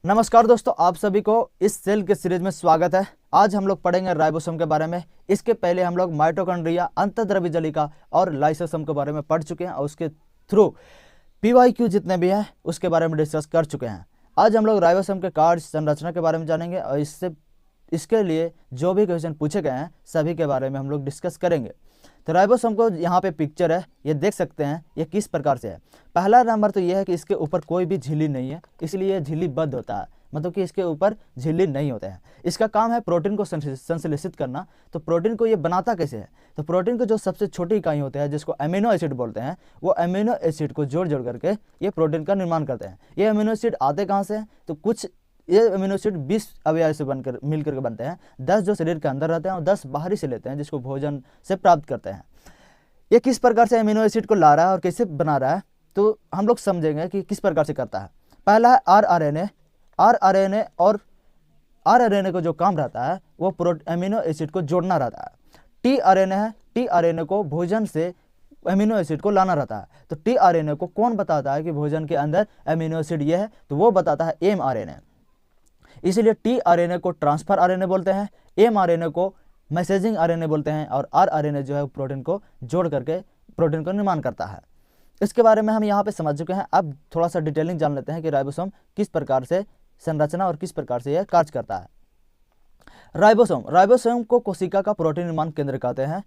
नमस्कार दोस्तों, आप सभी को इस सेल के सीरीज में स्वागत है। आज हम लोग पढ़ेंगे राइबोसोम के बारे में। इसके पहले हम लोग माइटोकॉन्ड्रिया, अंतःद्रव्य जलिका और लाइसोसोम के बारे में पढ़ चुके हैं और उसके थ्रू पीवाईक्यू जितने भी हैं उसके बारे में डिस्कस कर चुके हैं। आज हम लोग राइबोसोम के कार्य संरचना के बारे में जानेंगे और इसके लिए जो भी क्वेश्चन पूछे गए हैं सभी के बारे में हम लोग डिस्कस करेंगे। तो राइबोसोम को यहाँ पे पिक्चर है, ये देख सकते हैं ये किस प्रकार से है। पहला नंबर तो ये है कि इसके ऊपर कोई भी झिल्ली नहीं है, इसलिए झिल्लीबद्ध होता है, मतलब कि इसके ऊपर झिल्ली नहीं होते हैं। इसका काम है प्रोटीन को संश्लेषित करना। तो प्रोटीन को ये बनाता कैसे है? तो प्रोटीन को जो सबसे छोटी इकाई होते हैं जिसको अमीनो एसिड बोलते हैं, वो अमीनो एसिड को जोड़ जोड़ करके ये प्रोटीन का निर्माण करते हैं। ये अमीनो एसिड आते कहाँ से हैं? तो कुछ ये अमीनो एसिड 20 अवयव से बनकर मिलकर के बनते हैं। 10 जो शरीर के अंदर रहते हैं और 10 बाहरी से लेते हैं जिसको भोजन से प्राप्त करते हैं। ये किस प्रकार से अमीनो एसिड को ला रहा है और कैसे बना रहा है, तो हम लोग समझेंगे कि किस प्रकार से करता है। पहला है आरआरएनए। आरआरएनए और आरआरएनए को जो काम रहता है वो अमीनो एसिड को जोड़ना रहता है। टीआरएनए है, टीआरएनए को भोजन से अमीनो एसिड को लाना रहता है। तो टीआरएनए को कौन बताता है कि भोजन के अंदर अमीनो एसिड ये है? तो वो बताता है एमआरएनए। इसीलिए टीआरएनए को ट्रांसफर आरएनए बोलते हैं, एमआरएनए को मैसेजिंग आरएनए बोलते हैं और आरआरएनए जो है प्रोटीन को जोड़ करके प्रोटीन का निर्माण करता है। इसके बारे में हम यहाँ पे समझ चुके हैं। अब थोड़ा सा डिटेलिंग जान लेते हैं कि राइबोसोम किस प्रकार से संरचना और किस प्रकार से यह कार्य करता है। राइबोसोम को कोशिका का प्रोटीन निर्माण केंद्र कहते हैं,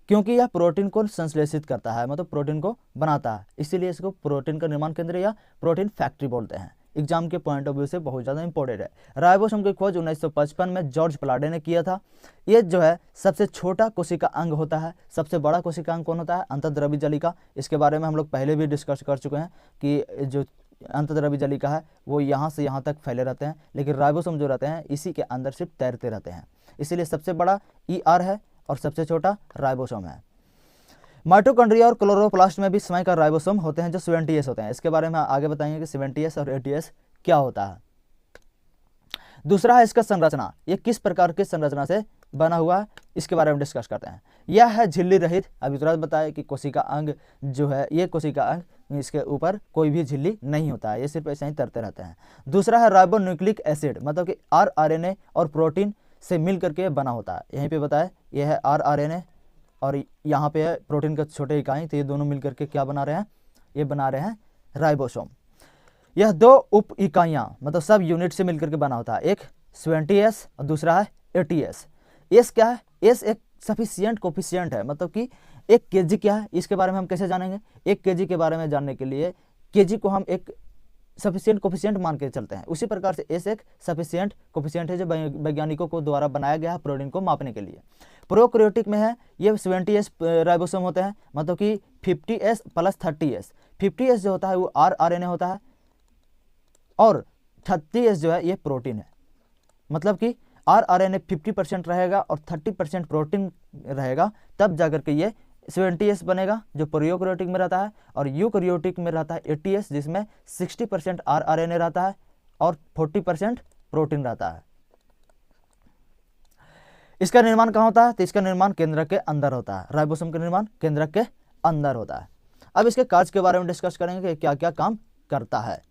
क्योंकि यह प्रोटीन को संश्लेषित करता है, मतलब प्रोटीन को बनाता है, इसीलिए इसको प्रोटीन का निर्माण केंद्र या प्रोटीन फैक्ट्री बोलते हैं। एग्जाम के पॉइंट ऑफ व्यू से बहुत ज़्यादा इंपॉर्टेंट है। राइबोसोम की खोज 1955 में जॉर्ज प्लाडे ने किया था। ये जो है सबसे छोटा कोशिका अंग होता है। सबसे बड़ा कोशिका अंग कौन होता है? अंतःद्रव्य जलिका। इसके बारे में हम लोग पहले भी डिस्कस कर चुके हैं कि जो अंतःद्रव्य जलिका है वो यहाँ से यहाँ तक फैले रहते हैं, लेकिन राइबोसोम जो रहते हैं इसी के अंदर सिर्फ तैरते रहते हैं। इसीलिए सबसे बड़ा ER है और सबसे छोटा राइबोसोम है। माइटोकॉन्ड्रिया और क्लोरोप्लास्ट में भी समय का राइबोसोम होते हैं जो 70S होते हैं। इसके बारे में आगे बताएंगे कि 70S और 80S क्या होता है। दूसरा है इसका संरचना। ये किस प्रकार की संरचना से बना हुआ है इसके बारे में डिस्कस करते हैं। यह है झिल्ली रहित। अभी तुरंत बताया कि कोशिका अंग जो है ये कोशिका अंग, इसके ऊपर कोई भी झिल्ली नहीं होता है, ये सिर्फ ऐसे ही तैरते रहते हैं। दूसरा है राइबोन्यूक्लिक एसिड, मतलब कि आरआरएनए और प्रोटीन से मिल करके बना होता है। यहीं पे बताया यह है आरआरएनए और यहाँ पे है प्रोटीन का छोटे इकाई, तो ये दोनों मिलकर के क्या बना रहे हैं? ये बना रहे हैं राइबोसोम। यह दो उप इकाइयाँ मतलब सब यूनिट से मिलकर के बना होता है, एक 70S और दूसरा है 80S। एस क्या है? एस एक सफिशियंट कोफिशियंट है, मतलब कि 1 kg क्या है इसके बारे में हम कैसे जानेंगे? 1 kg के बारे में जानने के लिए kg को हम एक सफिशियंट कोफिशियंट मान के चलते हैं। उसी प्रकार से एस एक सफिशियंट कोफिशियंट है जो वैज्ञानिकों को द्वारा बनाया गया है प्रोटीन को मापने के लिए। प्रोकैरियोटिक में है ये 70S राइबोसोम होते हैं, मतलब कि 50S + 30S। 50S जो होता है वो आरआरएनए होता है और 30S जो है ये प्रोटीन है, मतलब कि आरआरएनए 50% रहेगा और 30% प्रोटीन रहेगा, तब जाकर के ये 70S बनेगा जो प्रोकैरियोटिक में रहता है। और यूकैरियोटिक में रहता है 80S जिसमें 60% आरआरएनए रहता है और 40% प्रोटीन रहता है। इसका निर्माण कहाँ होता है? तो इसका निर्माण केंद्र के अंदर होता है। राइबोसोम का निर्माण केंद्र के अंदर होता है। अब इसके कार्य के बारे में डिस्कस करेंगे कि क्या क्या काम करता है।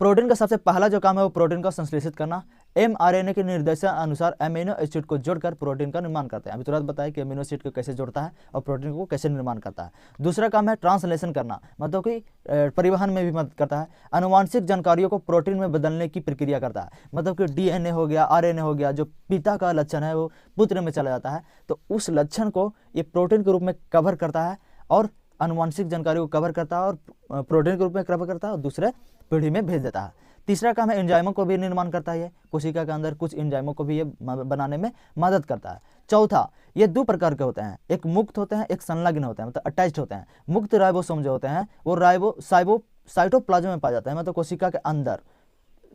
प्रोटीन का सबसे पहला जो काम है वो प्रोटीन को संश्लेषित करना। एमआरएनए के निर्देशन अनुसार अमीनो एसिड को जोड़कर प्रोटीन का निर्माण करते हैं। अभी तुरंत बताया कि अमीनो एसिड को कैसे जोड़ता है और प्रोटीन को कैसे निर्माण करता है। दूसरा काम है ट्रांसलेशन करना, मतलब कि परिवहन में भी मदद करता है। आनुवांशिक जानकारियों को प्रोटीन में बदलने की प्रक्रिया करता है, मतलब कि डीएनए हो गया, आरएनए हो गया, जो पिता का लक्षण है वो पुत्र में चला जाता है, तो उस लक्षण को ये प्रोटीन के रूप में कवर करता है और आनुवांशिक जानकारी को कवर करता है और प्रोटीन के रूप में कवर करता है और दूसरे पीढ़ी में भेज देता है। तीसरा काम है एंजाइमों को भी निर्माण करता है। ये कोशिका के अंदर कुछ एंजाइमों को भी ये बनाने में मदद करता है। चौथा, ये 2 प्रकार के होते हैं, एक मुक्त होते हैं, एक संलग्न होते हैं, मतलब अटैच्ड होते हैं। मुक्त राइबोसोम जो होते हैं वो साइटोप्लाज्म में पाए जाते हैं, मतलब कोशिका के अंदर,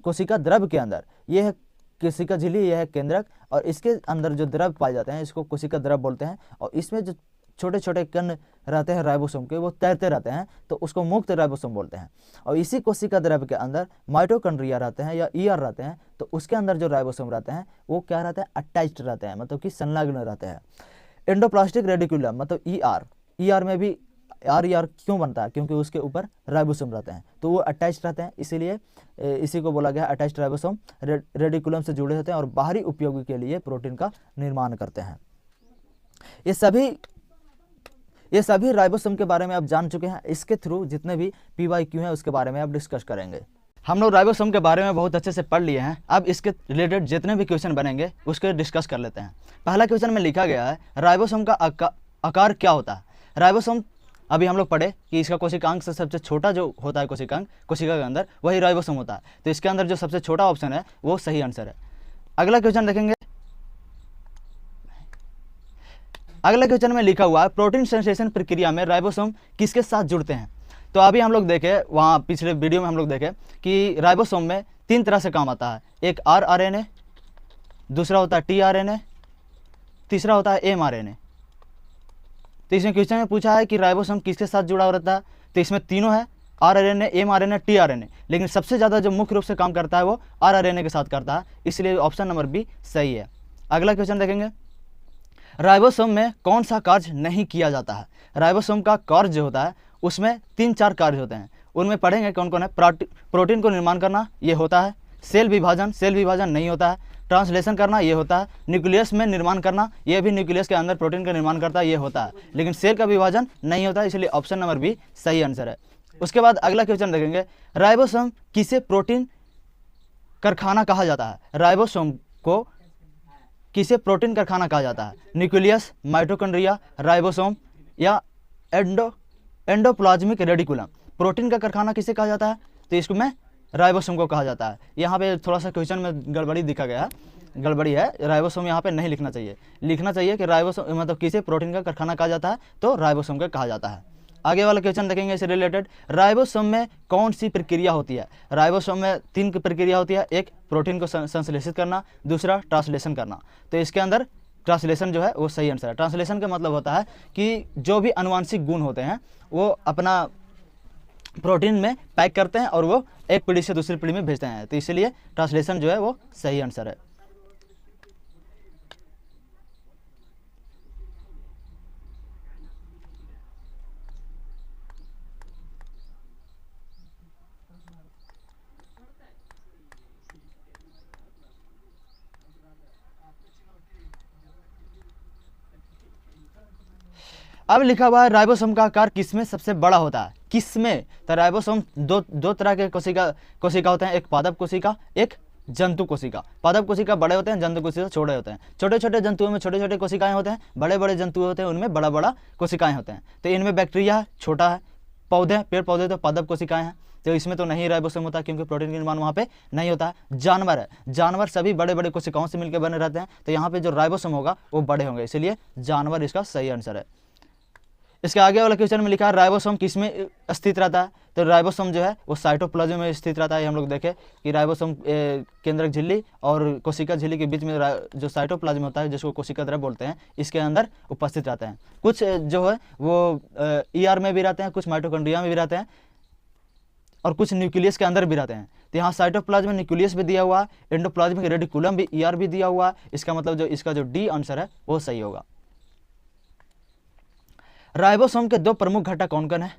कोशिका द्रव के अंदर। ये है कोशिका झिल्ली, यह है केंद्रक और इसके अंदर जो द्रव पाए जाते हैं इसको कोशिका द्रव बोलते हैं। और इसमें जो छोटे छोटे कण रहते हैं राइबोसोम के, वो तैरते रहते हैं, तो उसको मुक्त राइबोसोम बोलते हैं। और इसी कोशिका द्रव्य के अंदर माइटोकॉन्ड्रिया रहते हैं या ER रहते हैं, तो उसके अंदर जो राइबोसोम रहते हैं वो क्या रहते हैं? अटैच्ड रहते हैं, मतलब कि संलग्न रहते हैं। एंडोप्लास्टिक रेडिकुलम मतलब ER में भी आर क्यों बनता है? क्योंकि उसके ऊपर राइबोसोम रहते हैं, तो वो अटैच रहते हैं, इसीलिए इसी को बोला गया अटैच्ड राइबोसोम। रेडिकुलम से जुड़े होते हैं और बाहरी उपयोग के लिए प्रोटीन का निर्माण करते हैं। ये सभी राइबोसोम के बारे में आप जान चुके हैं। इसके थ्रू जितने भी PYQ हैं उसके बारे में आप डिस्कस करेंगे। हम लोग राइबोसोम के बारे में बहुत अच्छे से पढ़ लिए हैं। अब इसके रिलेटेड जितने भी क्वेश्चन बनेंगे उसके डिस्कस कर लेते हैं। पहला क्वेश्चन में लिखा गया है राइबोसोम का आकार क्या होता है? राइबोसोम अभी हम लोग पढ़े कि इसका कोशिकांग से सबसे छोटा जो होता है कोशिका के अंदर वही राइबोसोम होता है, तो इसके अंदर जो सबसे छोटा ऑप्शन है वो सही आंसर है। अगला क्वेश्चन देखेंगे। अगले क्वेश्चन में लिखा हुआ है प्रोटीन संश्लेषण प्रक्रिया में राइबोसोम किसके साथ जुड़ते हैं? तो अभी हम लोग देखे, वहाँ पिछले वीडियो में हम लोग देखे कि राइबोसोम में 3 तरह से काम आता है। एक rRNA, दूसरा होता है tRNA, तीसरा होता है mRNA। तो इसमें क्वेश्चन में पूछा है कि राइबोसोम किसके साथ जुड़ा रहता है, तो इसमें तीनों है, rRNA, mRNA, tRNA, लेकिन सबसे ज़्यादा जो मुख्य रूप से काम करता है वो rRNA के साथ करता है, इसलिए ऑप्शन नंबर बी सही है। अगला क्वेश्चन देखेंगे। राइबोसोम में कौन सा कार्य नहीं किया जाता है? राइबोसोम का कार्य जो होता है उसमें 3-4 कार्य होते हैं, उनमें पढ़ेंगे कौन कौन है। प्रोटीन को निर्माण करना ये होता है, सेल विभाजन नहीं होता है, ट्रांसलेशन करना ये होता है, न्यूक्लियस में निर्माण करना, ये भी न्यूक्लियस के अंदर प्रोटीन का निर्माण करता है ये होता है, लेकिन सेल का विभाजन नहीं होता है, इसलिए ऑप्शन नंबर बी सही आंसर है। उसके बाद अगला क्वेश्चन देखेंगे। राइबोसोम किसे प्रोटीन कारखाना कहा जाता है? राइबोसोम को किसे प्रोटीन कारखाना कहा जाता है? न्यूक्लियस, माइटोकॉन्ड्रिया, राइबोसोम या एंडोप्लाज्मिक रेडिकुलम। प्रोटीन का कारखाना किसे कहा जाता है? तो इसमें राइबोसोम को कहा जाता है। यहाँ पे थोड़ा सा क्वेश्चन में गड़बड़ी दिखा गया है, गड़बड़ी है, राइबोसोम यहाँ पे नहीं लिखना चाहिए, लिखना चाहिए कि राइबोसोम मतलब किसे प्रोटीन का कारखाना कहा जाता है, तो राइबोसोम का कहा जाता है। आगे वाला क्वेश्चन देखेंगे इससे रिलेटेड। राइबोसोम में कौन सी प्रक्रिया होती है? राइबोसोम में 3 की प्रक्रिया होती है। एक प्रोटीन को संश्लेषित करना, दूसरा ट्रांसलेशन करना। तो इसके अंदर ट्रांसलेशन जो है वो सही आंसर है। ट्रांसलेशन का मतलब होता है कि जो भी आनुवांशिक गुण होते हैं वो अपना प्रोटीन में पैक करते हैं और वो एक पीढ़ी से दूसरी पीढ़ी में भेजते हैं, तो इसलिए ट्रांसलेशन जो है वो सही आंसर है। अब लिखा हुआ है राइबोसोम का आकार किसमें सबसे बड़ा होता है? किसमें? तो राइबोसोम दो तरह के कोशिका होते हैं, एक पादप कोशिका, एक जंतु कोशिका। पादप कोशिका बड़े होते हैं, जंतु कोशिका छोटे होते हैं। छोटे छोटे जंतुओं में छोटे छोटे कोशिकाएं होते हैं, बड़े बड़े जंतु होते हैं उनमें बड़ा बड़ा कोशिकाएं होते हैं। तो इनमें बैक्टीरिया है, छोटा है, पौधे पेड़ पौधे तो पादप कोशिकाएं हैं, तो इसमें तो नहीं राइबोसोम होता क्योंकि प्रोटीन का निर्माण वहाँ पे नहीं होता है। जानवर है, जानवर सभी बड़े बड़े कोशिकाओं से मिलकर बने रहते हैं, तो यहाँ पे जो राइबोसोम होगा वो बड़े होंगे, इसलिए जानवर इसका सही आंसर है। इसके आगे वाला क्वेश्चन में लिखा है राइबोसोम किसमें स्थित रहता है? तो राइबोसोम जो है वो साइटोप्लाज्म में स्थित रहता है। हम लोग देखें कि राइबोसोम केंद्रक झिल्ली और कोशिका झिल्ली के बीच में जो साइटोप्लाज्म होता है, जिसको कोशिका द्रव्य बोलते हैं, इसके अंदर उपस्थित रहते हैं। कुछ जो है वो ER में भी रहते हैं, कुछ माइटोकॉन्ड्रिया में भी रहते हैं और कुछ न्यूक्लियस के अंदर भी रहते हैं। तो यहाँ साइटोप्लाज्म में न्यूक्लियस भी दिया हुआ है, एंडोप्लाज्मिक रेडिकुलम भी ER भी दिया हुआ है। इसका मतलब जो इसका जो डी आंसर है वो सही होगा। राइबोसोम के 2 प्रमुख घटक कौन कौन है?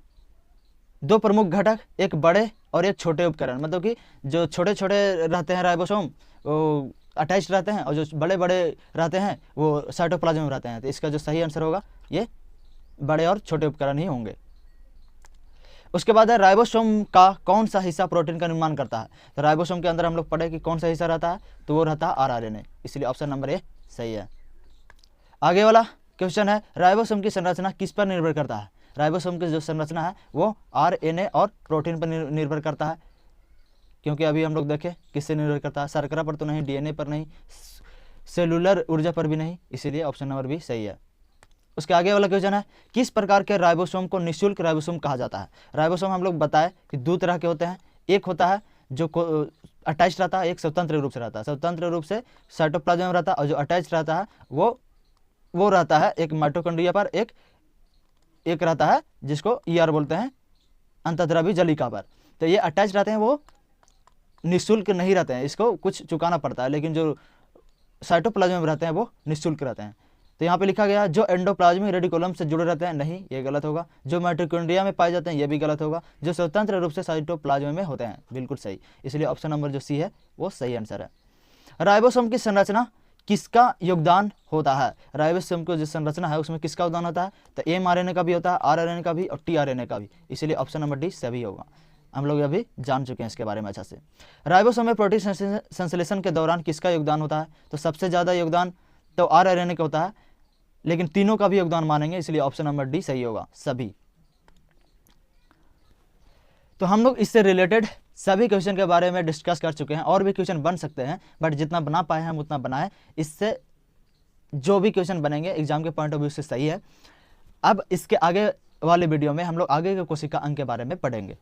2 प्रमुख घटक, एक बड़े और एक छोटे उपकरण। मतलब कि जो छोटे छोटे रहते हैं राइबोसोम वो अटैच रहते हैं और जो बड़े बड़े रहते हैं वो साइटोप्लाज्म में रहते हैं। तो इसका जो सही आंसर होगा ये बड़े और छोटे उपकरण ही होंगे। उसके बाद है राइबोसोम का कौन सा हिस्सा प्रोटीन का निर्माण करता है? तो राइबोसोम के अंदर हम लोग पढ़े कि कौन सा हिस्सा रहता है, तो वो रहता है rRNA, इसलिए ऑप्शन नंबर ए सही है। आगे वाला क्वेश्चन है राइबोसोम की संरचना किस पर निर्भर करता है? राइबोसोम की जो संरचना है वो RNA और प्रोटीन पर निर्भर करता है, क्योंकि अभी हम लोग देखें किससे निर्भर करता है, शर्करा पर तो नहीं, DNA पर नहीं, सेलुलर ऊर्जा पर भी नहीं, इसीलिए ऑप्शन नंबर बी सही है। उसके आगे वाला क्वेश्चन है किस प्रकार के राइबोसोम को निःशुल्क राइबोसोम कहा जाता है? राइबोसोम हम लोग बताए कि 2 तरह के होते हैं, एक होता है जो अटैच रहता है, एक स्वतंत्र रूप से रहता है। स्वतंत्र रूप से साइटोप्लाज्म में रहता है और जो अटैच रहता है वो रहता है एक माइटोकॉन्ड्रिया पर, एक रहता है जिसको ER बोलते हैं, अंतःद्रव्यी जलिका पर। तो ये अटैच रहते हैं, वो निःशुल्क नहीं रहते हैं, इसको कुछ चुकाना पड़ता है, लेकिन जो साइटोप्लाज्म में रहते हैं वो निःशुल्क रहते हैं। तो यहाँ पे लिखा गया जो एंडोप्लाज्मिक रेटिकुलम से जुड़े रहते हैं, नहीं, ये गलत होगा। जो माइटोकॉन्ड्रिया में पाए जाते हैं, ये भी गलत होगा। जो स्वतंत्र रूप से साइटोप्लाज्म में होते हैं, बिल्कुल सही। इसलिए ऑप्शन नंबर जो सी है वो सही आंसर है। राइबोसोम की संरचना किसका योगदान होता है? राइबोसोम की जो संरचना है उसमें किसका योगदान होता है? तो mRNA का भी होता है, RNA का भी और tRNA का भी। इसलिए ऑप्शन नंबर डी सभी होगा। हम लोग अभी जान चुके हैं इसके बारे में अच्छा से। राइबोसोम में प्रोटीन संश्लेषण के दौरान किसका योगदान होता है? तो सबसे ज़्यादा योगदान तो RNA का होता है, लेकिन तीनों का भी योगदान मानेंगे, इसलिए ऑप्शन नंबर डी सही होगा, सभी। तो हम लोग इससे रिलेटेड सभी क्वेश्चन के बारे में डिस्कस कर चुके हैं। और भी क्वेश्चन बन सकते हैं, बट जितना बना पाए हैं हम उतना बनाए। इससे जो भी क्वेश्चन बनेंगे एग्जाम के पॉइंट ऑफ व्यू से सही है। अब इसके आगे वाले वीडियो में हम लोग आगे के कोशिका अंग के बारे में पढ़ेंगे।